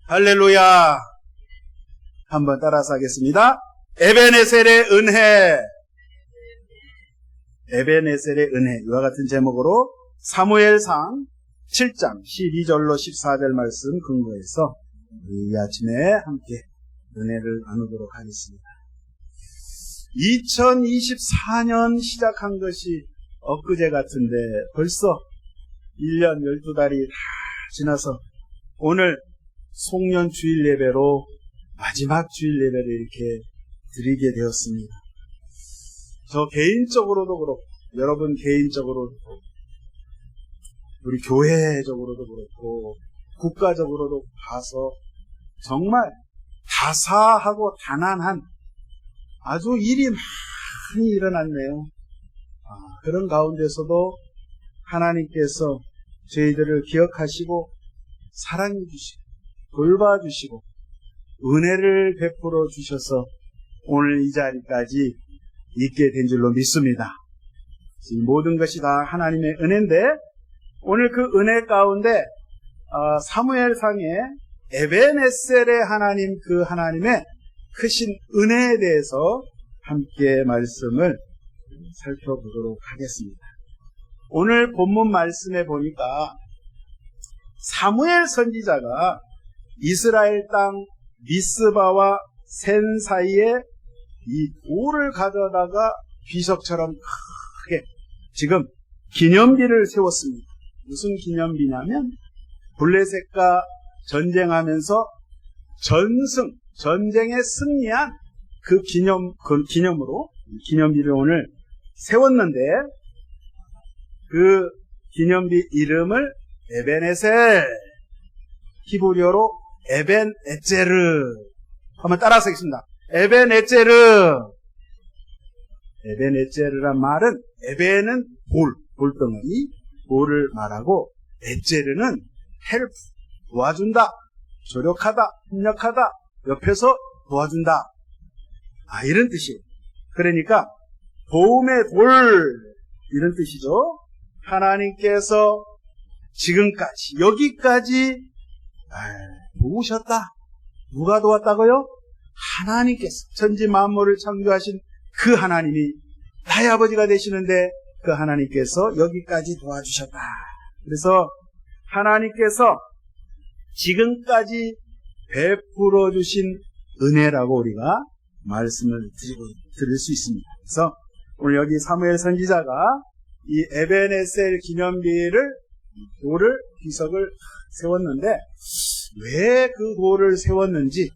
할렐루야. 한번 따라서 하겠습니다. 에베네셀의 은혜. 에베네셀의 은혜. 이와 같은 제목으로 사무엘상 7장 12절로 14절 말씀 근거해서 이 아침에 함께 은혜를 나누도록 하겠습니다. 2024년 시작한 것이 엊그제 같은데 벌써 1년 12달이 다 지나서 오늘 송년 주일 예배로 마지막 주일 예배를 이렇게 드리게 되었습니다. 저 개인적으로도 그렇고 여러분 개인적으로도 그렇고 우리 교회적으로도 그렇고 국가적으로도 봐서 정말 다사하고 단안한 아주 일이 많이 일어났네요. 그런 가운데서도 하나님께서 저희들을 기억하시고 사랑해 주시고 돌봐주시고 은혜를 베풀어 주셔서 오늘 이 자리까지 있게 된 줄로 믿습니다. 이 모든 것이 다 하나님의 은혜인데 오늘 그 은혜 가운데 사무엘상의 에베네셀의 하나님, 그 하나님의 크신 은혜에 대해서 함께 말씀을 살펴보도록 하겠습니다. 오늘 본문 말씀에 보니까 사무엘 선지자가 이스라엘 땅 미스바와 센 사이에 이 돌을 가져다가 비석처럼 크게 지금 기념비를 세웠습니다. 무슨 기념비냐면 블레셋과 전쟁하면서 전쟁에 승리한 그 기념으로 기념비를 오늘 세웠는데 그 기념비 이름을 에베네셀, 히브리어로 에벤에제르. 한번 따라서 하겠습니다. 에베네제르란 말은 에벤은 볼덩어리, 볼을 말하고 에제르는 헬프, 도와준다, 조력하다, 협력하다, 옆에서 도와준다. 이런 뜻이에요. 그러니까 도움의 돌, 이런 뜻이죠. 하나님께서 지금까지 여기까지 도우셨다. 누가 도왔다고요? 하나님께서 천지 만물을 창조하신 그 하나님이 나의 아버지가 되시는데 그 하나님께서 여기까지 도와주셨다. 그래서 하나님께서 지금까지 베풀어 주신 은혜라고 우리가 말씀을 드릴 수 있습니다. 그래서 오늘 여기 사무엘 선지자가 이 에베네셀 기념비를 돌을 비석을 세웠는데 왜 그 돌을 세웠는지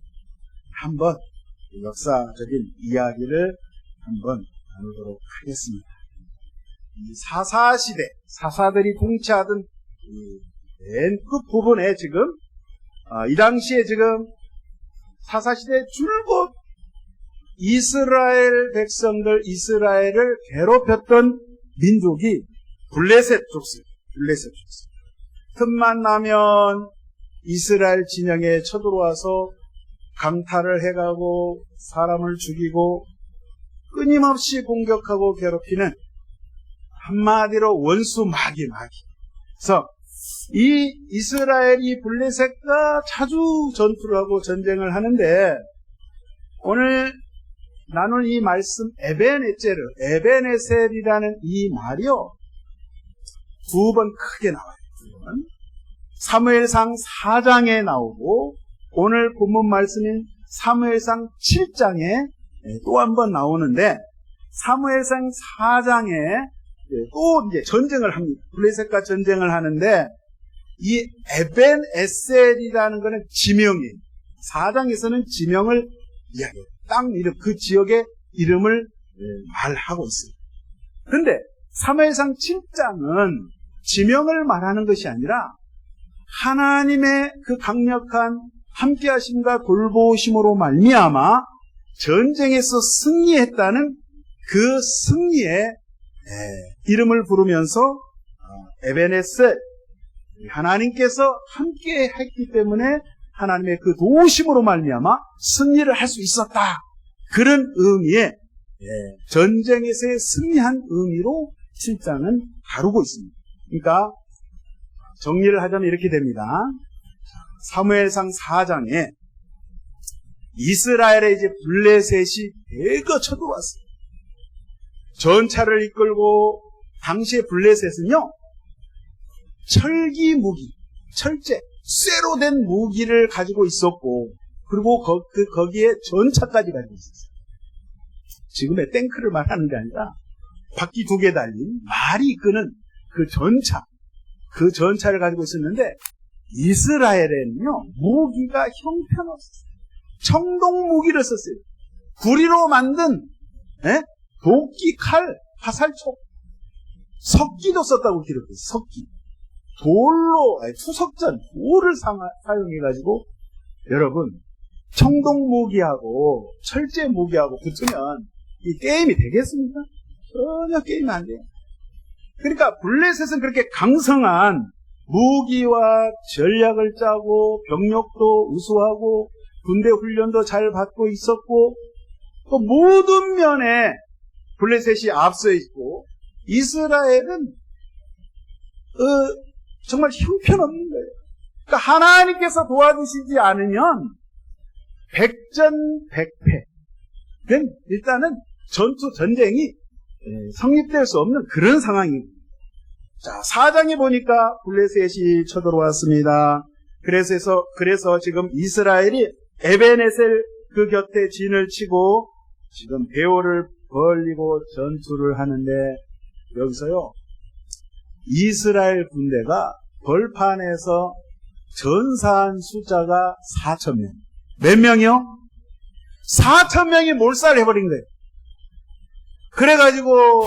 한번 역사적인 이야기를 한번 나누도록 하겠습니다. 이 사사시대, 사사들이 통치하던 맨 끝부분에 지금 이 당시에 지금 사사시대 줄곧 이스라엘 백성들, 이스라엘을 괴롭혔던 민족이 블레셋 족속. 틈만 나면 이스라엘 진영에 쳐들어와서 강탈을 해가고 사람을 죽이고 끊임없이 공격하고 괴롭히는 한마디로 원수 마귀. 그래서 이 이스라엘이 블레셋과 자주 전투를 하고 전쟁을 하는데 오늘 나눌 이 말씀 에베네셀이라는 이 말이요. 두 번 크게 나와요. 사무엘상 4장에 나오고 오늘 본문 말씀인 사무엘상 7장에 또 한 번 나오는데 사무엘상 4장에 또 이제 전쟁을 합니다. 블레셋과 전쟁을 하는데 이 에벤에셀이라는 것은 지명이에요. 4장에서는 지명을 이야기해요. 땅 이름, 그 지역의 이름을 말하고 있어요. 그런데 사무엘상 7장은 지명을 말하는 것이 아니라 하나님의 그 강력한 함께하심과 돌보심으로 말미암아 전쟁에서 승리했다는 그 승리의 이름을 부르면서 에베네셀, 하나님께서 함께 했기 때문에 하나님의 그 도우심으로 말미암아 승리를 할 수 있었다. 그런 의미의 전쟁에서의 승리한 의미로 7장은 다루고 있습니다. 그러니까 정리를 하자면 이렇게 됩니다. 사무엘상 4장에 이스라엘의 이제 블레셋이 대거 쳐들어왔어요. 전차를 이끌고 당시의 블레셋은요, 철기 무기, 철제, 쇠로 된 무기를 가지고 있었고, 그리고 거기에 전차까지 가지고 있었어요. 지금의 탱크를 말하는 게 아니라 바퀴 2개 달린 말이 이끄는 그 전차, 그 전차를 가지고 있었는데, 이스라엘에는요, 무기가 형편없었어요. 청동 무기를 썼어요. 구리로 만든 도끼, 칼, 화살촉, 석기도 썼다고 기록해요. 석기. 돌로, 투석전, 돌을 사용해가지고, 여러분, 청동 무기하고 철제 무기하고 붙으면 이 게임이 되겠습니까? 전혀 게임이 안 돼요. 그러니까 블레셋은 그렇게 강성한 무기와 전략을 짜고 병력도 우수하고 군대 훈련도 잘 받고 있었고, 또 모든 면에 블레셋이 앞서 있고, 이스라엘은 정말 형편없는 거예요. 그러니까 하나님께서 도와주시지 않으면 백전백패. 일단은 전쟁이 성립될 수 없는 그런 상황입니다. 자, 4장에 보니까 블레셋이 쳐들어왔습니다. 그래서 지금 이스라엘이 에베네셀 그 곁에 진을 치고 지금 배오를 벌리고 전투를 하는데, 여기서요, 이스라엘 군대가 벌판에서 전사한 숫자가 4,000명. 몇 명이요? 4,000명이 몰살해버린 거예요. 그래가지고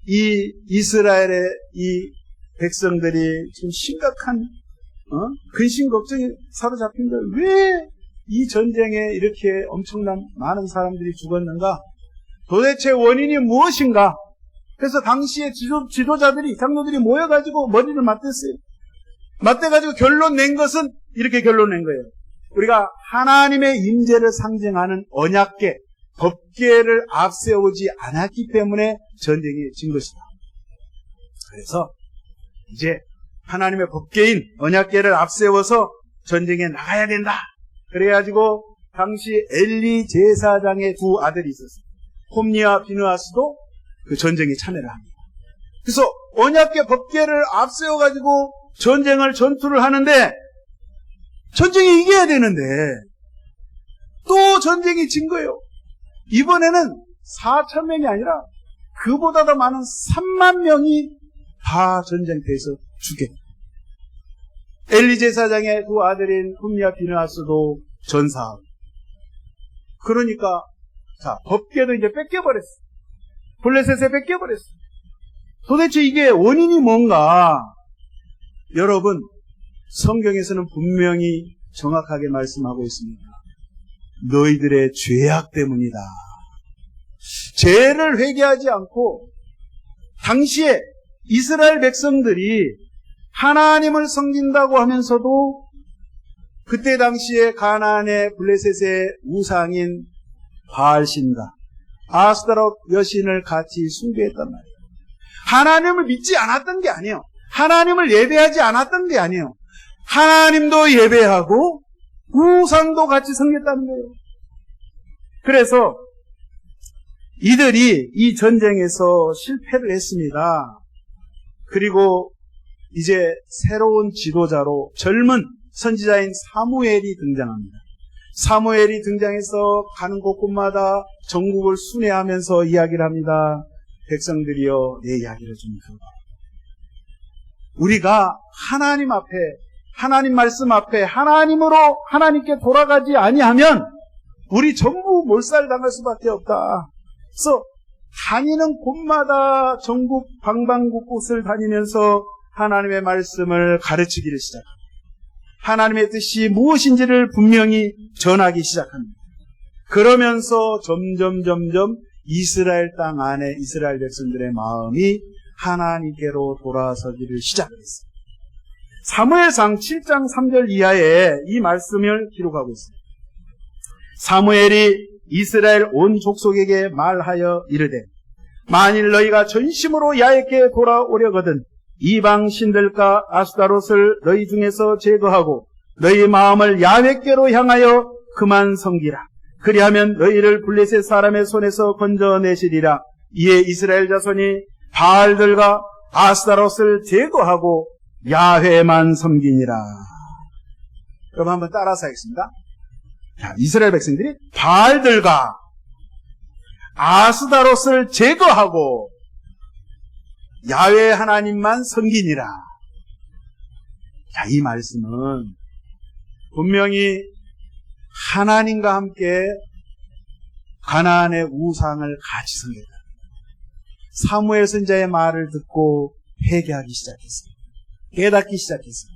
이 이스라엘의 이 백성들이 지금 심각한 근심 걱정이 사로잡힌 거예요. 왜 이 전쟁에 이렇게 엄청난 많은 사람들이 죽었는가? 도대체 원인이 무엇인가? 그래서 당시에 지도자들이, 장로들이 모여가지고 머리를 맞댔어요. 맞대가지고 결론 낸 것은 이렇게 결론 낸 거예요. 우리가 하나님의 임재를 상징하는 언약궤, 법궤를 앞세우지 않았기 때문에 전쟁이 진 것이다. 그래서 이제 하나님의 법궤인 언약궤를 앞세워서 전쟁에 나가야 된다. 그래가지고 당시 엘리 제사장의 2 아들이 있었어요. 홈니와 비느하스도 그 전쟁에 참여를 합니다. 그래서 언약궤 법궤를 앞세워가지고 전투를 하는데, 전쟁에 이겨야 되는데 또 전쟁이 진 거예요. 이번에는 4,000명이 아니라 그보다 더 많은 3만 명이 다 전쟁터에서 죽게. 엘리 제사장의 2 아들인 홈니와 비느하스도 전사하고. 그러니까 자, 법궤도 이제 뺏겨버렸어. 블레셋에 뺏겨버렸어. 도대체 이게 원인이 뭔가? 여러분, 성경에서는 분명히 정확하게 말씀하고 있습니다. 너희들의 죄악 때문이다. 죄를 회개하지 않고, 당시에 이스라엘 백성들이 하나님을 섬긴다고 하면서도 그때 당시에 가나안의 블레셋의 우상인 바알신과 아스타롯 여신을 같이 숭배했단 말이에요. 하나님을 믿지 않았던 게 아니에요. 하나님을 예배하지 않았던 게 아니에요. 하나님도 예배하고 우상도 같이 섬겼다는 거예요. 그래서 이들이 이 전쟁에서 실패를 했습니다. 그리고 이제 새로운 지도자로 젊은 선지자인 사무엘이 등장합니다. 사무엘이 등장해서 가는 곳곳마다 전국을 순회하면서 이야기를 합니다. 백성들이여, 내 이야기를 좀 들어봐. 우리가 하나님 앞에, 하나님 말씀 앞에 하나님으로 하나님께 돌아가지 아니하면 우리 전부 몰살당할 수밖에 없다. 그래서 다니는 곳마다 전국 방방곳곳을 다니면서 하나님의 말씀을 가르치기를 시작합니다. 하나님의 뜻이 무엇인지를 분명히 전하기 시작합니다. 그러면서 점점 이스라엘 땅 안에 이스라엘 백성들의 마음이 하나님께로 돌아서기를 시작했습니다. 사무엘상 7장 3절 이하에 이 말씀을 기록하고 있습니다. 사무엘이 이스라엘 온 족속에게 말하여 이르되, 만일 너희가 전심으로 야훼께 돌아오려거든 이방 신들과 아스타롯을 너희 중에서 제거하고 너희 마음을 야훼께로 향하여 그만 섬기라. 그리하면 너희를 블레셋 사람의 손에서 건져내시리라. 이에 이스라엘 자손이 바알들과 아스타롯을 제거하고 야훼만 섬기니라. 그럼 한번 따라서 하겠습니다. 자, 이스라엘 백성들이 바알들과 아스타롯을 제거하고 야훼 하나님만 섬기니라. 자, 이 말씀은 분명히 하나님과 함께 가나안의 우상을 같이 섬겼다. 사무엘 선지자의 말을 듣고 회개하기 시작했어요. 깨닫기 시작했어요.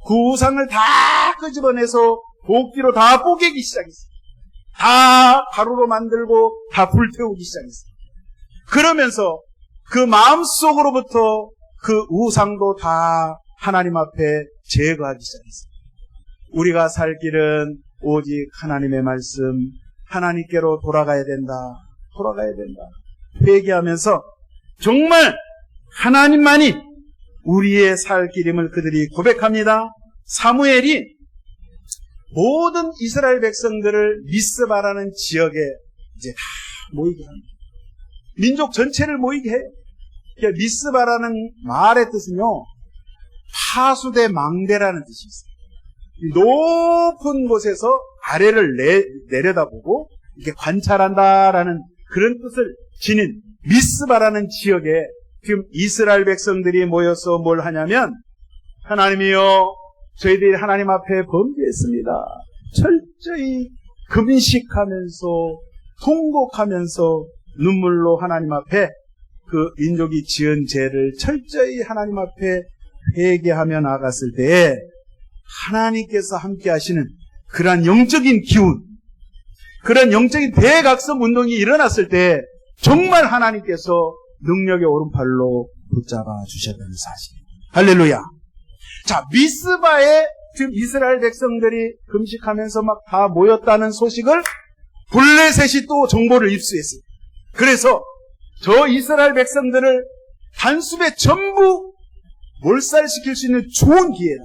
그 우상을 다 끄집어내서 도끼로 다 뽀개기 시작했어요. 다 가루로 만들고 다 불태우기 시작했어요. 그러면서 그 마음속으로부터 그 우상도 다 하나님 앞에 제거하기 시작했어요. 우리가 살 길은 오직 하나님의 말씀, 하나님께로 돌아가야 된다. 돌아가야 된다. 회개하면서 정말 하나님만이 우리의 살 길임을 그들이 고백합니다. 사무엘이 모든 이스라엘 백성들을 미스바라는 지역에 이제 다 모이게 합니다. 민족 전체를 모이게 해요. 그러니까 미스바라는 말의 뜻은요, 파수대 망대라는 뜻이 있어요. 높은 곳에서 아래를 내려다보고 이렇게 관찰한다라는 그런 뜻을 지닌 미스바라는 지역에 지금 이스라엘 백성들이 모여서 뭘 하냐면, 하나님이여, 저희들이 하나님 앞에 범죄했습니다. 철저히 금식하면서 통곡하면서 눈물로 하나님 앞에 그 민족이 지은 죄를 철저히 하나님 앞에 회개하며 나갔을 때에 하나님께서 함께 하시는 그러한 영적인 기운, 그런 영적인 대각성 운동이 일어났을 때 정말 하나님께서 능력의 오른팔로 붙잡아 주셨다는 사실. 할렐루야. 자, 미스바에 지금 이스라엘 백성들이 금식하면서 막 다 모였다는 소식을 블레셋이 또 정보를 입수했어요. 그래서 저 이스라엘 백성들을 단숨에 전부 몰살시킬 수 있는 좋은 기회다.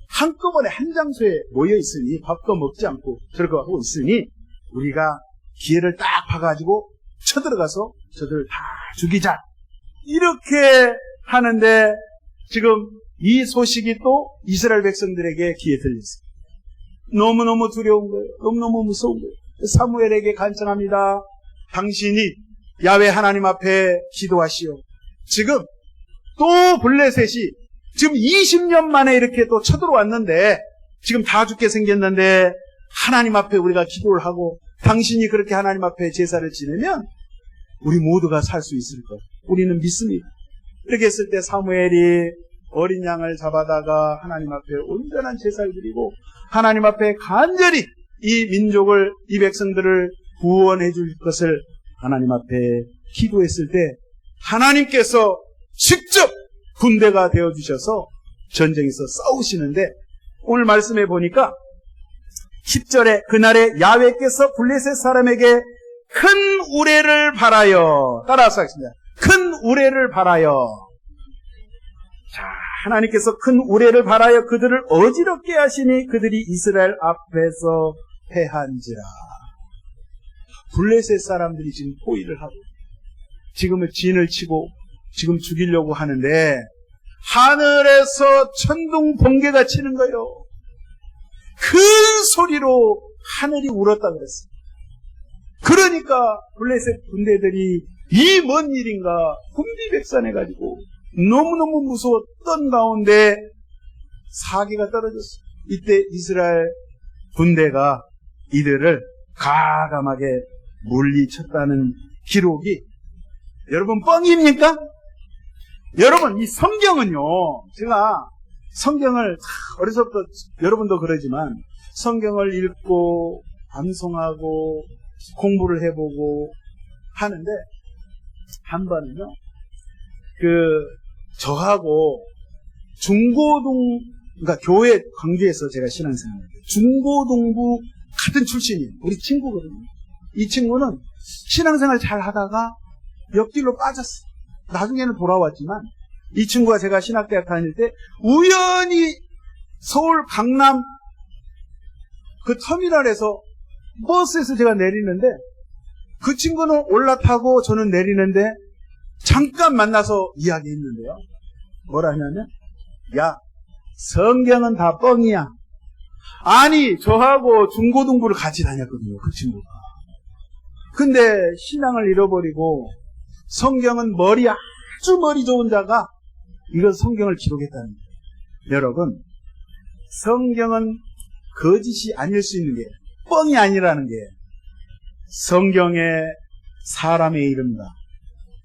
한꺼번에 한 장소에 모여 있으니, 밥도 먹지 않고 저렇게 하고 있으니 우리가 기회를 딱 봐가지고 쳐들어가서 저들을 다 죽이자. 이렇게 하는데 지금 이 소식이 또 이스라엘 백성들에게 귀에 들렸어요. 너무너무 두려운 거예요. 너무너무 무서운 거예요. 사무엘에게 간청합니다. 당신이 야훼 하나님 앞에 기도하시오. 지금 또 블레셋이 지금 20년 만에 이렇게 또 쳐들어왔는데, 지금 다 죽게 생겼는데 하나님 앞에 우리가 기도를 하고 당신이 그렇게 하나님 앞에 제사를 지내면 우리 모두가 살 수 있을 것, 우리는 믿습니다. 이렇게 했을 때 사무엘이 어린 양을 잡아다가 하나님 앞에 온전한 제사를 드리고 하나님 앞에 간절히 이 민족을, 이 백성들을 구원해 줄 것을 하나님 앞에 기도했을 때 하나님께서 직접 군대가 되어주셔서 전쟁에서 싸우시는데, 오늘 말씀해 보니까 10절에 그날에 야훼께서 블레셋 사람에게 큰 우레를 발하여, 따라서 하겠습니다. 큰 우레를 발하여. 자, 하나님께서 큰 우레를 발하여 그들을 어지럽게 하시니 그들이 이스라엘 앞에서 패한지라. 블레셋 사람들이 지금 포위를 하고 지금은 진을 치고 지금 죽이려고 하는데 하늘에서 천둥 번개가 치는 거예요. 큰 소리로 하늘이 울었다 그랬어요. 그러니까 블레셋 군대들이 이 뭔 일인가 hun비백산해가지고 너무너무 무서웠던 가운데 사기가 떨어졌어요. 이때 이스라엘 군대가 이들을 가감하게 물리쳤다는 기록이, 여러분 뻥입니까? 여러분, 이 성경은요, 제가 성경을 어려서부터 여러분도 그러지만 성경을 읽고 암송하고 공부를 해보고 하는데 한 번은요, 저하고 그러니까 교회 광주에서 제가 신앙생활을 했어요. 중고등부 같은 출신이에요. 우리 친구거든요. 이 친구는 신앙생활 잘 하다가 옆길로 빠졌어. 나중에는 돌아왔지만 이 친구가 제가 신학대학 다닐 때 우연히 서울 강남 그 터미널에서 버스에서 제가 내리는데 그 친구는 올라타고 저는 내리는데 잠깐 만나서 이야기했는데요. 뭐라 하냐면, 야, 성경은 다 뻥이야. 아니, 저하고 중고등부를 같이 다녔거든요, 그 친구가. 근데 신앙을 잃어버리고 성경은 아주 머리 좋은 자가 이건 성경을 기록했다는 거예요. 여러분, 성경은 거짓이 아닐 수 있는 게, 뻥이 아니라는 게, 성경에 사람의 이름과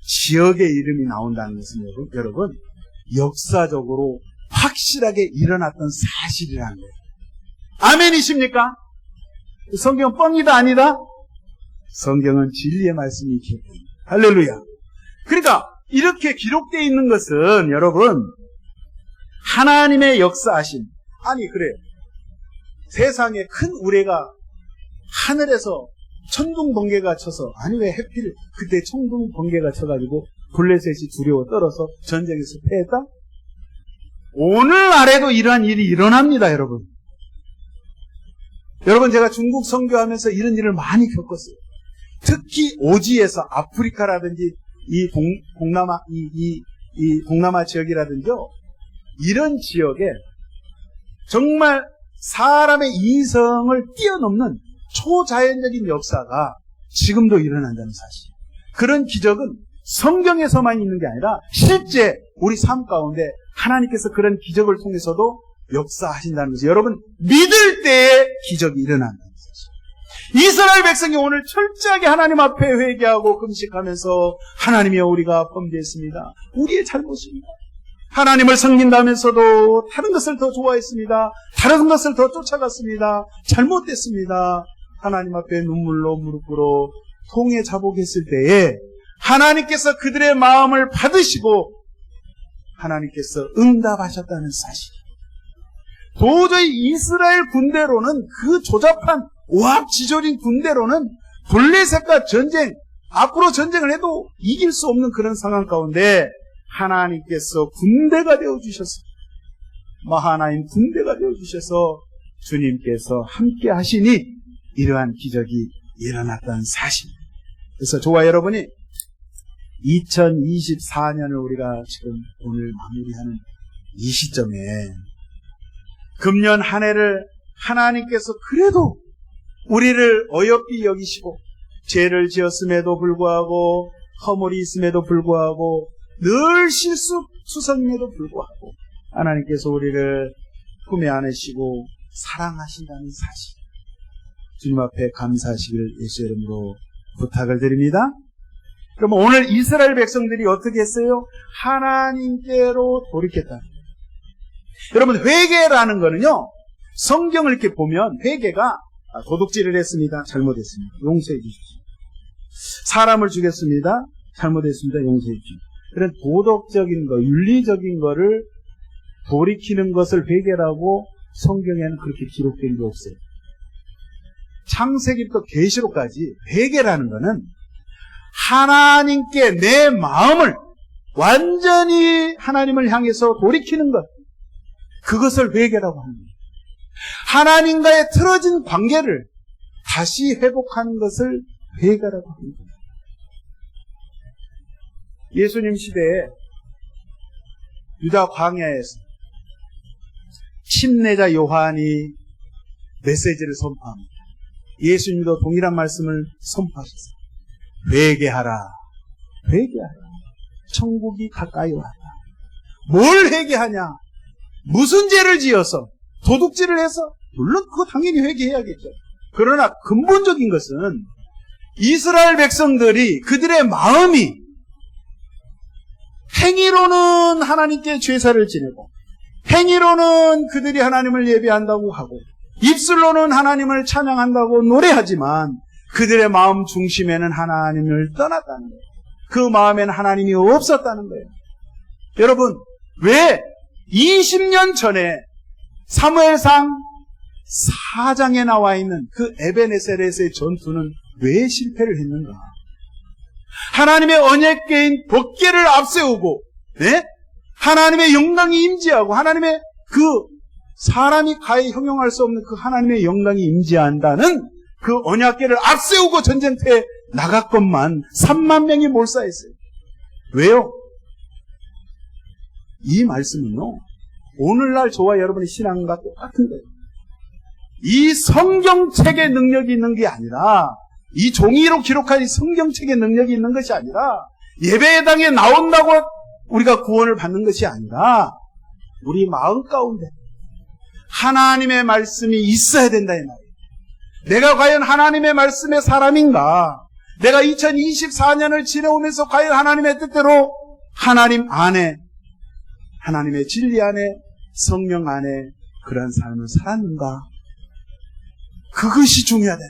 지역의 이름이 나온다는 것은 여러분 역사적으로 확실하게 일어났던 사실이라는 거예요. 아멘이십니까? 성경은 뻥이다 아니다? 성경은 진리의 말씀이 기록됩니다. 할렐루야. 그러니까 이렇게 기록되어 있는 것은 여러분 하나님의 역사하심. 아니 그래, 세상에 큰 우레가 하늘에서 천둥 번개가 쳐서, 아니 왜 해필 그때 천둥 번개가 쳐가지고 블레셋이 두려워 떨어서 전쟁에서 패했다? 오늘날에도 이러한 일이 일어납니다. 여러분 제가 중국 선교하면서 이런 일을 많이 겪었어요. 특히 오지에서 아프리카라든지 이 동남아 지역이라든지요, 이런 지역에 정말 사람의 이성을 뛰어넘는 초자연적인 역사가 지금도 일어난다는 사실. 그런 기적은 성경에서만 있는 게 아니라 실제 우리 삶 가운데 하나님께서 그런 기적을 통해서도 역사하신다는 것을 여러분 믿을 때에 기적이 일어난다는 사실. 이스라엘 백성이 오늘 철저하게 하나님 앞에 회개하고 금식하면서, 하나님이여 우리가 범죄했습니다. 우리의 잘못입니다. 하나님을 섬긴다면서도 다른 것을 더 좋아했습니다. 다른 것을 더 쫓아갔습니다. 잘못됐습니다. 하나님 앞에 눈물로 무릎 꿇어 통에 자복했을 때에 하나님께서 그들의 마음을 받으시고 하나님께서 응답하셨다는 사실. 도저히 이스라엘 군대로는, 그 조잡한 오합지졸인 군대로는 블레셋과 앞으로 전쟁을 해도 이길 수 없는 그런 상황 가운데 하나님께서 군대가 되어주셨습니다. 마하나임 군대가 되어주셔서 주님께서 함께 하시니 이러한 기적이 일어났다는 사실. 그래서 저와 여러분이 2024년을 우리가 지금 오늘 마무리하는 이 시점에 금년 한 해를 하나님께서 그래도 우리를 어여삐 여기시고 죄를 지었음에도 불구하고 허물이 있음에도 불구하고 늘 실수성임에도 불구하고 하나님께서 우리를 품에 안으시고 사랑하신다는 사실, 주님 앞에 감사하시기를 예수의 이름으로 부탁을 드립니다. 그럼 오늘 이스라엘 백성들이 어떻게 했어요? 하나님께로 돌이켰다. 여러분 회개라는 거는요, 성경을 이렇게 보면 회개가 도둑질을 했습니다. 잘못했습니다. 용서해 주십시오. 사람을 죽였습니다. 잘못했습니다. 용서해 주십시오. 그런 도덕적인 거, 윤리적인 거를 돌이키는 것을 회개라고 성경에는 그렇게 기록된 게 없어요. 창세기부터 계시록까지 회개라는 거는 하나님께 내 마음을 완전히 하나님을 향해서 돌이키는 것, 그것을 회개라고 합니다. 하나님과의 틀어진 관계를 다시 회복하는 것을 회개라고 합니다. 예수님 시대에 유다 광야에서 침례자 요한이 메시지를 선포합니다. 예수님도 동일한 말씀을 선포하셨어요. 회개하라. 회개하라. 천국이 가까이 왔다. 뭘 회개하냐? 무슨 죄를 지어서? 도둑질을 해서? 물론 그거 당연히 회개해야겠죠. 그러나 근본적인 것은 이스라엘 백성들이 그들의 마음이 행위로는 하나님께 제사를 지내고 행위로는 그들이 하나님을 예배한다고 하고 입술로는 하나님을 찬양한다고 노래하지만 그들의 마음 중심에는 하나님을 떠났다는 거예요. 그 마음에는 하나님이 없었다는 거예요. 여러분, 왜 20년 전에 사무엘상 4장에 나와 있는 그 에베네셀에서의 전투는 왜 실패를 했는가? 하나님의 언약궤인 법궤를 앞세우고, 네? 하나님의 영광이 임재하고 하나님의 그 사람이 가히 형용할 수 없는 그 하나님의 영광이 임재한다는 그 언약궤를 앞세우고 전쟁터에 나갔건만 3만 명이 몰사했어요. 왜요? 이 말씀은요, 오늘날 저와 여러분의 신앙과 똑같은 거예요. 이 성경책의 능력이 있는 게 아니라, 이 종이로 기록한 이 성경책의 능력이 있는 것이 아니라, 예배당에 나온다고 우리가 구원을 받는 것이 아니라, 우리 마음 가운데 하나님의 말씀이 있어야 된다 이 말이에요. 내가 과연 하나님의 말씀의 사람인가? 내가 2024년을 지내오면서 과연 하나님의 뜻대로 하나님 안에, 하나님의 진리 안에, 성령 안에 그러한 삶을 살았는가? 그것이 중요하다.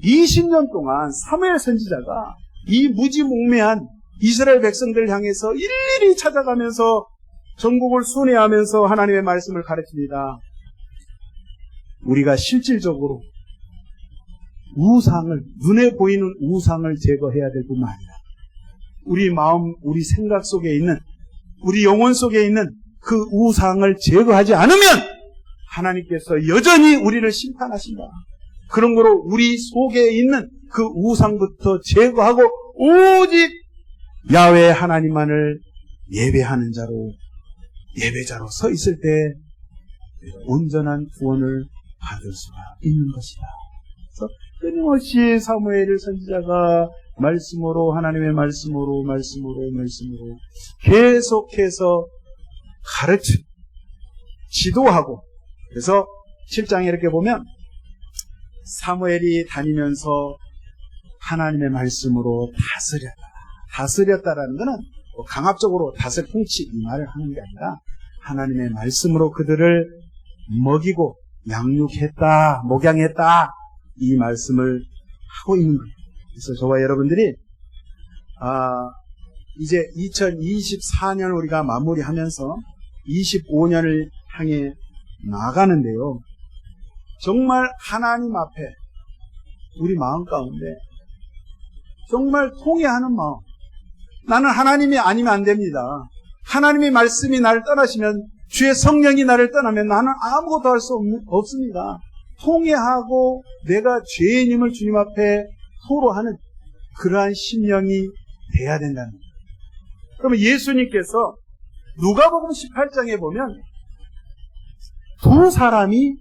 20년 동안 사무엘 선지자가 이 무지몽매한 이스라엘 백성들을 향해서 일일이 찾아가면서 전국을 순회하면서 하나님의 말씀을 가르칩니다. 우리가 실질적으로 우상을, 눈에 보이는 우상을 제거해야 될 뿐만 아니라 우리 마음, 우리 생각 속에 있는, 우리 영혼 속에 있는 그 우상을 제거하지 않으면 하나님께서 여전히 우리를 심판하신다. 그런 거로 우리 속에 있는 그 우상부터 제거하고 오직 야훼 하나님만을 예배하는 자로, 예배자로 서 있을 때 온전한 구원을 받을 수가 있는 것이다. 그래서 끊임없이 사무엘 선지자가 말씀으로, 하나님의 말씀으로 계속해서 가르쳐 지도하고, 그래서 7장에 이렇게 보면 사무엘이 다니면서 하나님의 말씀으로 다스렸다라는 것은 강압적으로 다스려 통치 이 말을 하는 게 아니라 하나님의 말씀으로 그들을 먹이고 양육했다, 목양했다, 이 말씀을 하고 있는 거예요. 그래서 저와 여러분들이 이제 2024년을 우리가 마무리하면서 25년을 향해 나가는데요. 정말 하나님 앞에 우리 마음 가운데 정말 통회하는 마음. 나는 하나님이 아니면 안 됩니다. 하나님의 말씀이 나를 떠나시면, 주의 성령이 나를 떠나면 나는 아무것도 할 수 없습니다. 통회하고 내가 죄인임을 주님 앞에 토로하는 그러한 심령이 돼야 된다는 거예요. 그러면 예수님께서 누가복음 18장에 보면 두 사람이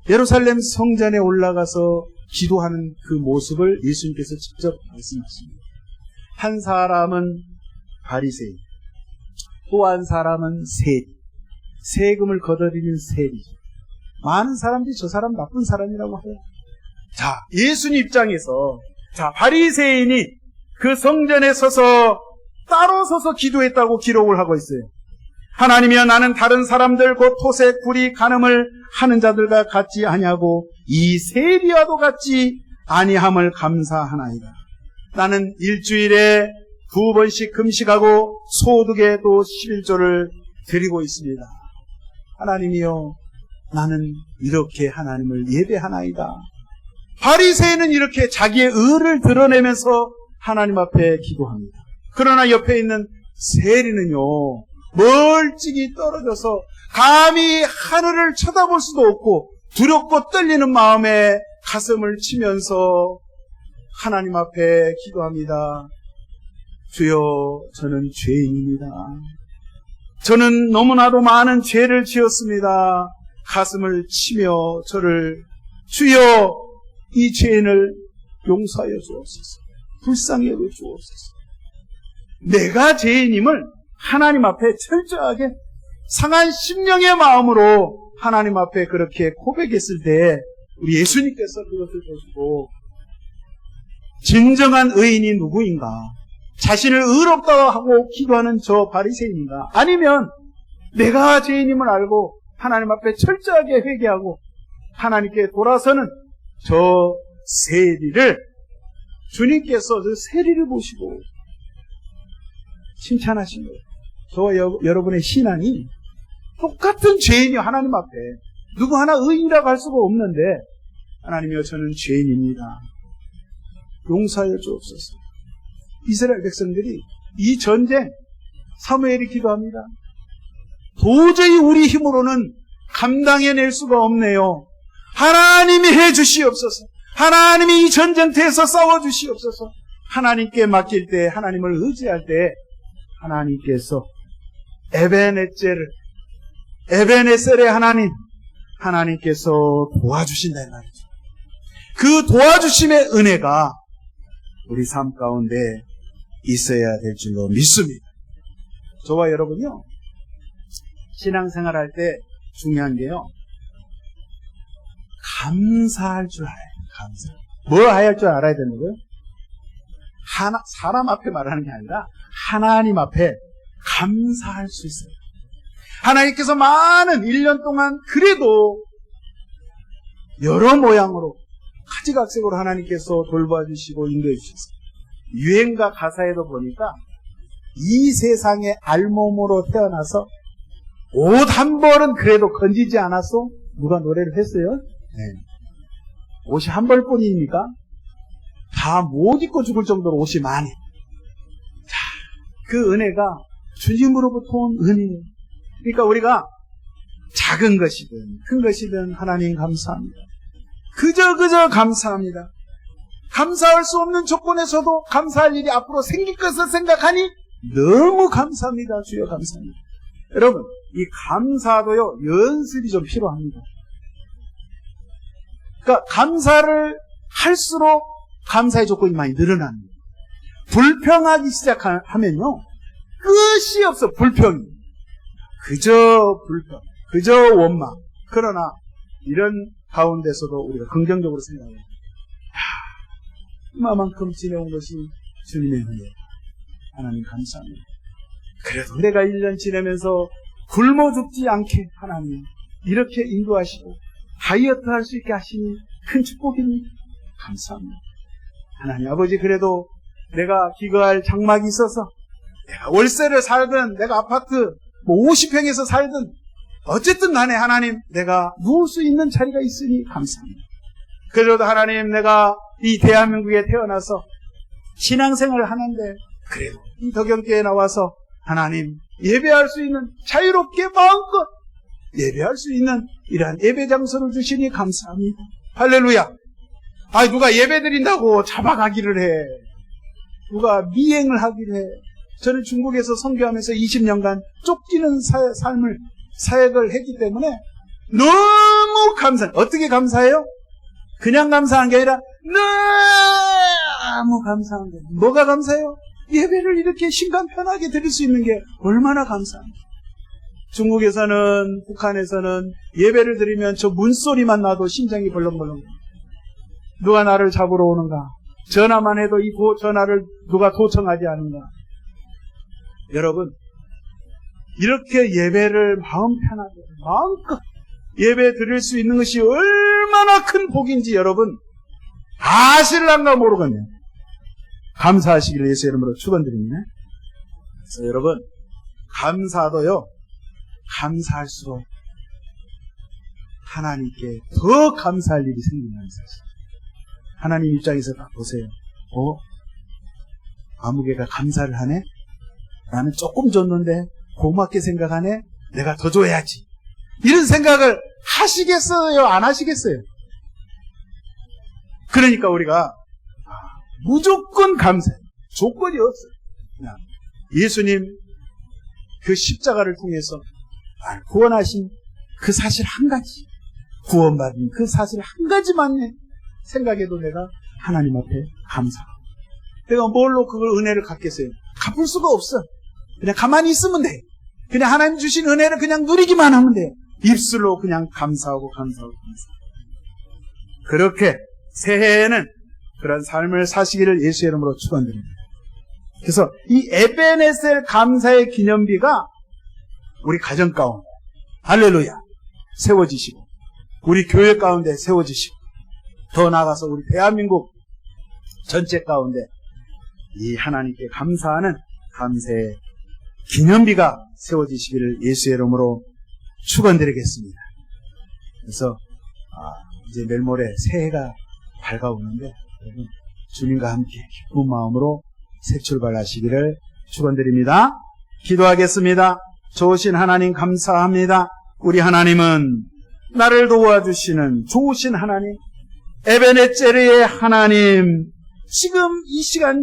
예루살렘 성전에 올라가서 기도하는 그 모습을 예수님께서 직접 말씀하십니다. 한 사람은 바리새인, 또 한 사람은 세리, 세금을 거둬들이는 세리죠. 많은 사람들이 저 사람 나쁜 사람이라고 해요. 자, 예수님 입장에서, 자, 바리새인이 그 성전에 서서 따로 서서 기도했다고 기록을 하고 있어요. 하나님이여, 나는 다른 사람들 곧 토색, 불의, 간음을 하는 자들과 같지 아니하고 이 세리와도 같지 아니함을 감사하나이다. 나는 일주일에 2번씩 금식하고 소득에도 11조를 드리고 있습니다. 하나님이여, 나는 이렇게 하나님을 예배하나이다. 바리새인은 이렇게 자기의 의를 드러내면서 하나님 앞에 기도합니다. 그러나 옆에 있는 세리는요, 멀찍이 떨어져서 감히 하늘을 쳐다볼 수도 없고 두렵고 떨리는 마음에 가슴을 치면서 하나님 앞에 기도합니다. 주여, 저는 죄인입니다. 저는 너무나도 많은 죄를 지었습니다. 가슴을 치며 저를, 주여, 이 죄인을 용서하여 주옵소서. 불쌍히 여겨 주옵소서. 내가 죄인임을 하나님 앞에 철저하게 상한 심령의 마음으로 하나님 앞에 그렇게 고백했을 때 우리 예수님께서 그것을 보시고 진정한 의인이 누구인가? 자신을 의롭다고 하고 기도하는 저 바리새인인가? 아니면 내가 죄인임을 알고 하나님 앞에 철저하게 회개하고 하나님께 돌아서는 저 세리를, 주님께서 그 세리를 보시고 칭찬하신 거예요. 저와 여러분의 신앙이 똑같은 죄인이요, 하나님 앞에. 누구 하나 의인이라고 할 수가 없는데, 하나님이여, 저는 죄인입니다. 용서하여 주옵소서. 이스라엘 백성들이 이 전쟁, 사무엘이 기도합니다. 도저히 우리 힘으로는 감당해낼 수가 없네요. 하나님이 해주시옵소서. 하나님이 이 전쟁터에서 싸워주시옵소서. 하나님께 맡길 때, 하나님을 의지할 때 하나님께서 에베네셀의 하나님께서 도와주신다 이 말이죠. 그 도와주심의 은혜가 우리 삶 가운데 있어야 될 줄로 믿습니다. 저와 여러분요, 신앙생활 할 때 중요한 게요, 감사할 줄 알아요. 감사. 뭐 할 줄 알아야 되는 거예요? 사람 앞에 말하는 게 아니라 하나님 앞에 감사할 수 있어요. 하나님께서 많은 1년 동안 그래도 여러 모양으로 가지각색으로 하나님께서 돌봐주시고 인도해 주셨어요. 유행가 가사에도 보니까 이 세상에 알몸으로 태어나서 옷 한 벌은 그래도 건지지 않았어? 누가 노래를 했어요? 네. 옷이 한 벌뿐입니까? 다 못 입고 죽을 정도로 옷이 많이. 자, 그 은혜가 주님으로부터 온 은혜예요. 그러니까 우리가 작은 것이든 큰 것이든 하나님 감사합니다. 그저 감사합니다. 감사할 수 없는 조건에서도 감사할 일이 앞으로 생길 것을 생각하니 너무 감사합니다. 주여 감사합니다. 여러분, 이 감사도요, 연습이 좀 필요합니다. 그러니까 감사를 할수록 감사의 조건이 많이 늘어납니다. 불평하기 시작하면요, 끝이 없어. 불평이. 그저 불평, 그저 원망. 그러나 이런 가운데서도 우리가 긍정적으로 생각해요. 이만큼 지내온 것이 주님의 은혜. 하나님 감사합니다. 그래도 내가 1년 지내면서 굶어 죽지 않게 하나님 이렇게 인도하시고 다이어트 할 수 있게 하시니 큰 축복입니다. 감사합니다. 하나님 아버지, 그래도 내가 기거할 장막이 있어서 내가 월세를 살든 내가 아파트 50평에서 살든 어쨌든 간에 하나님 내가 누울 수 있는 자리가 있으니 감사합니다. 그래도 하나님 내가 이 대한민국에 태어나서 신앙생활을 하는데 그래도 이 덕영교회에 나와서 하나님 예배할 수 있는, 자유롭게 마음껏 예배할 수 있는 이러한 예배 장소를 주시니 감사합니다. 할렐루야. 누가 예배 드린다고 잡아가기를 해. 누가 미행을 하기를 해. 저는 중국에서 선교하면서 20년간 쫓기는 사역을 했기 때문에 너무 감사해요. 어떻게 감사해요? 그냥 감사한 게 아니라 너무 감사한 거예요. 뭐가 감사해요? 예배를 이렇게 심간 편하게 드릴 수 있는 게 얼마나 감사합니다. 중국에서는, 북한에서는 예배를 드리면 저 문소리만 나도 심장이 벌렁벌렁. 누가 나를 잡으러 오는가? 전화만 해도 이 전화를 누가 도청하지 않은가? 여러분, 이렇게 예배를 마음 편하게 마음껏 예배 드릴 수 있는 것이 얼마나 큰 복인지 여러분 아실랑가 모르겠네요. 감사하시기를 예수 이름으로 축원드립니다. 그래서 여러분, 감사도요, 감사할수록 하나님께 더 감사할 일이 생긴다는 사실. 하나님 입장에서 딱 보세요. 아무개가 감사를 하네? 나는 조금 줬는데 고맙게 생각하네? 내가 더 줘야지. 이런 생각을 하시겠어요? 안 하시겠어요? 그러니까 우리가 무조건 감사해요. 조건이 없어요. 그냥 예수님 그 십자가를 통해서 구원하신 그 사실 한 가지, 구원받은 그 사실 한 가지만 생각해도 내가 하나님 앞에 감사하고, 내가 뭘로 그걸 은혜를 갚겠어요? 갚을 수가 없어. 그냥 가만히 있으면 돼. 그냥 하나님 주신 은혜를 그냥 누리기만 하면 돼. 입술로 그냥 감사하고. 그렇게 새해에는 그런 삶을 사시기를 예수의 이름으로 축원드립니다. 그래서 이 에베네셀 감사의 기념비가 우리 가정 가운데, 할렐루야, 세워지시고, 우리 교회 가운데 세워지시고, 더 나아가서 우리 대한민국 전체 가운데 이 하나님께 감사하는 감사의 기념비가 세워지시기를 예수의 이름으로 축원드리겠습니다. 그래서 이제 내일 모레 새해가 밝아오는데 여러분, 주님과 함께 기쁜 마음으로 새 출발하시기를 축원드립니다. 기도하겠습니다. 좋으신 하나님 감사합니다. 우리 하나님은 나를 도와주시는 좋으신 하나님, 에베네제르의 하나님, 지금 이 시간,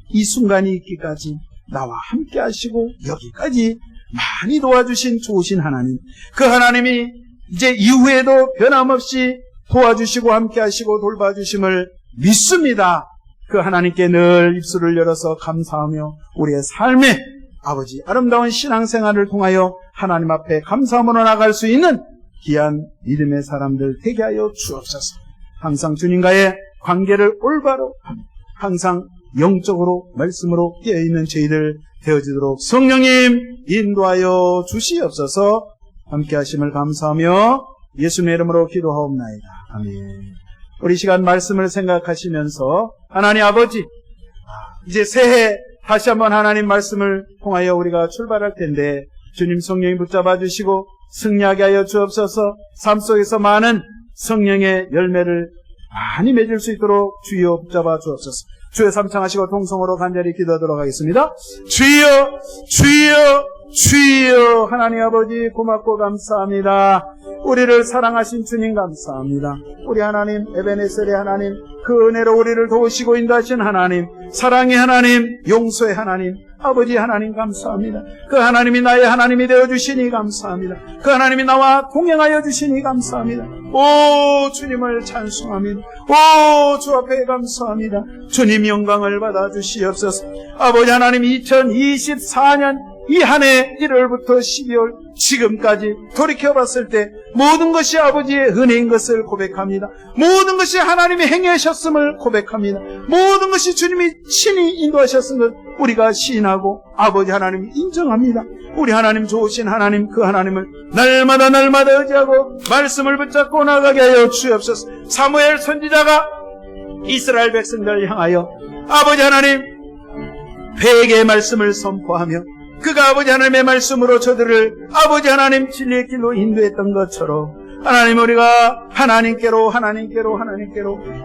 이 순간이 있기까지 나와 함께 하시고 여기까지 많이 도와주신 좋으신 하나님, 그 하나님이 이제 이후에도 변함없이 도와주시고 함께 하시고 돌봐주심을 믿습니다. 그 하나님께 늘 입술을 열어서 감사하며 우리의 삶에 아버지 아름다운 신앙생활을 통하여 하나님 앞에 감사함으로 나갈 수 있는 귀한 믿음의 사람들 되게 하여 주옵소서. 항상 주님과의 관계를 올바로 하며 항상 영적으로 말씀으로 깨어있는 저희들 되어지도록 성령님 인도하여 주시옵소서. 함께 하심을 감사하며 예수님의 이름으로 기도하옵나이다. 아멘. 우리 시간 말씀을 생각하시면서 하나님 아버지, 이제 새해 다시 한번 하나님 말씀을 통하여 우리가 출발할 텐데 주님 성령이 붙잡아 주시고 승리하게 하여 주옵소서. 삶 속에서 많은 성령의 열매를 많이 맺을 수 있도록 주여 붙잡아 주옵소서. 주여 삼창하시고 통성으로 간절히 기도하도록 하겠습니다. 주여, 주여, 주여. 하나님 아버지 고맙고 감사합니다. 우리를 사랑하신 주님 감사합니다. 우리 하나님 에베네셀의 하나님, 그 은혜로 우리를 도우시고 인도하신 하나님, 사랑의 하나님, 용서의 하나님, 아버지 하나님 감사합니다. 그 하나님이 나의 하나님이 되어주시니 감사합니다. 그 하나님이 나와 동행하여 주시니 감사합니다. 오 주님을 찬송합니다. 오 주 앞에 감사합니다. 주님 영광을 받아주시옵소서. 아버지 하나님 2024년 이 한 해 1월부터 12월 지금까지 돌이켜봤을 때 모든 것이 아버지의 은혜인 것을 고백합니다. 모든 것이 하나님이 행하셨음을 고백합니다. 모든 것이 주님이 친히 인도하셨음을 우리가 시인하고 아버지 하나님 인정합니다. 우리 하나님 좋으신 하나님, 그 하나님을 날마다 의지하고 말씀을 붙잡고 나가게 하여 주옵소서. 사무엘 선지자가 이스라엘 백성들을 향하여 아버지 하나님 회개의 말씀을 선포하며 그가 아버지 하나님의 말씀으로 저들을 아버지 하나님 진리의 길로 인도했던 것처럼 하나님 우리가 하나님께로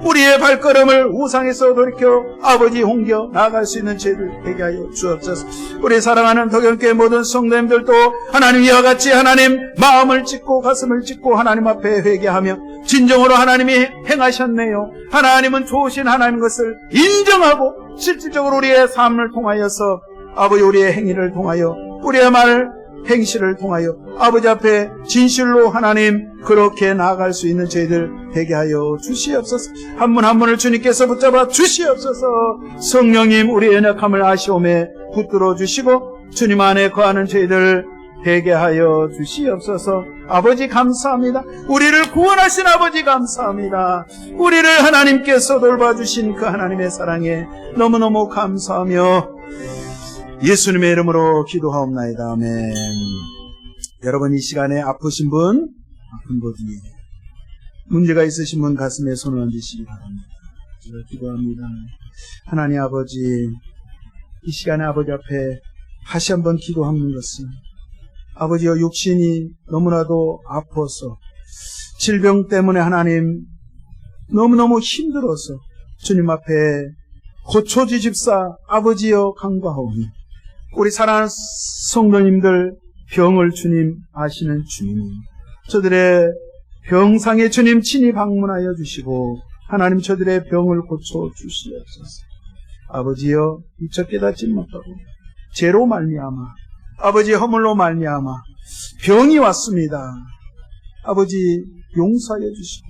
우리의 발걸음을 우상에서 돌이켜 아버지 옮겨 나아갈 수 있는 죄를 되게 하여 주옵소서. 우리 사랑하는 도경교회 모든 성도님들도 하나님 이와 같이 하나님 마음을 찢고 가슴을 찢고 하나님 앞에 회개하며 진정으로 하나님이 행하셨네요. 하나님은 좋으신 하나님인 것을 인정하고 실질적으로 우리의 삶을 통하여서 아버지 우리의 행위를 통하여 우리의 말 행실을 통하여 아버지 앞에 진실로 하나님 그렇게 나아갈 수 있는 저희들 되게 하여 주시옵소서. 한 분 한 분을 주님께서 붙잡아 주시옵소서. 성령님 우리의 연약함을 아시오매 붙들어 주시고 주님 안에 거하는 저희들 되게 하여 주시옵소서. 아버지 감사합니다. 우리를 구원하신 아버지 감사합니다. 우리를 하나님께서 돌봐주신 그 하나님의 사랑에 너무너무 감사하며 예수님의 이름으로 기도하옵나이다. 아멘. 여러분 이 시간에 아프신 분, 아픈 곳 위에 문제가 있으신 분 가슴에 손을 얹으시기 바랍니다. 제가 기도합니다. 하나님 아버지, 이 시간에 아버지 앞에 다시 한번 기도하는 것은 아버지여 육신이 너무나도 아파서 질병 때문에 하나님 너무너무 힘들어서 주님 앞에 고쳐주십사 아버지여 간구하오니 우리 사랑하는 성도님들 병을 주님 아시는 주님, 저들의 병상에 주님 친히 방문하여 주시고 하나님 저들의 병을 고쳐주시옵소서. 아버지여 미처 깨닫지 못하고 죄로 말미암아 아버지 허물로 말미암아 병이 왔습니다. 아버지 용서하여 주시고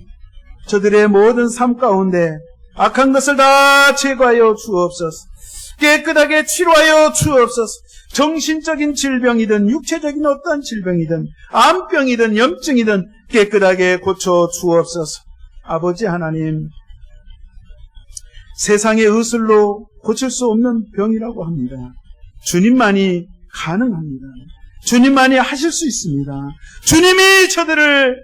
저들의 모든 삶 가운데 악한 것을 다 제거하여 주옵소서. 깨끗하게 치료하여 주옵소서. 정신적인 질병이든 육체적인 어떠한 질병이든 암병이든 염증이든 깨끗하게 고쳐 주옵소서. 아버지 하나님, 세상의 의술로 고칠 수 없는 병이라고 합니다. 주님만이 가능합니다. 주님만이 하실 수 있습니다. 주님이 저들을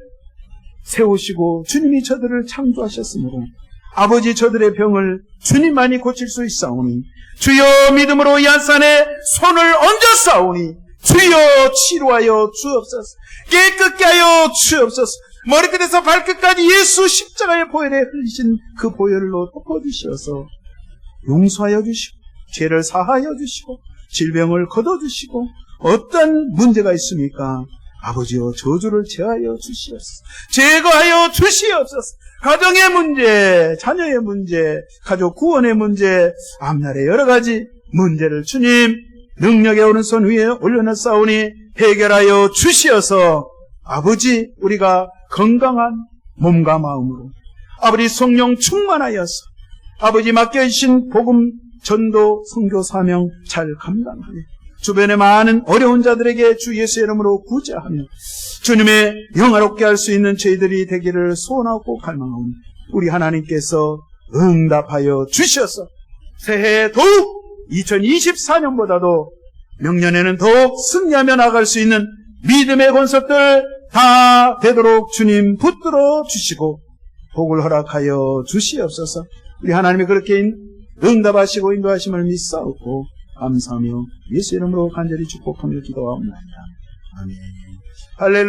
세우시고 주님이 저들을 창조하셨으므로 아버지 저들의 병을 주님만이 고칠 수 있사오니 주여 믿음으로 이 한산에 손을 얹었사오니 주여 치료하여 주옵소서. 깨끗게 하여 주옵소서. 머리끝에서 발끝까지 예수 십자가의 보혈에 흘리신 그 보혈로 덮어주셔서 용서하여 주시고 죄를 사하여 주시고 질병을 걷어주시고 어떤 문제가 있습니까? 아버지여 저주를 제하여 주시옵소서. 제거하여 주시옵소서. 가정의 문제, 자녀의 문제, 가족 구원의 문제, 앞날의 여러 가지 문제를 주님 능력의 오른손 위에 올려놨사오니 해결하여 주시어서 아버지 우리가 건강한 몸과 마음으로 아버지 성령 충만하여서 아버지 맡겨주신 복음 전도 선교 사명 잘 감당하며 주변의 많은 어려운 자들에게 주 예수의 이름으로 구제하며 주님의 영화롭게 할 수 있는 저희들이 되기를 소원하고 갈망하오니 우리 하나님께서 응답하여 주셔서 새해 더욱 2024년보다도 명년에는 더욱 승리하며 나갈 수 있는 믿음의 권속들 다 되도록 주님 붙들어 주시고 복을 허락하여 주시옵소서. 우리 하나님이 그렇게 응답하시고 인도하심을 믿사옵고 감사하며 예수 이름으로 간절히 축복하며 기도하옵나이다. 아멘. 할렐루야.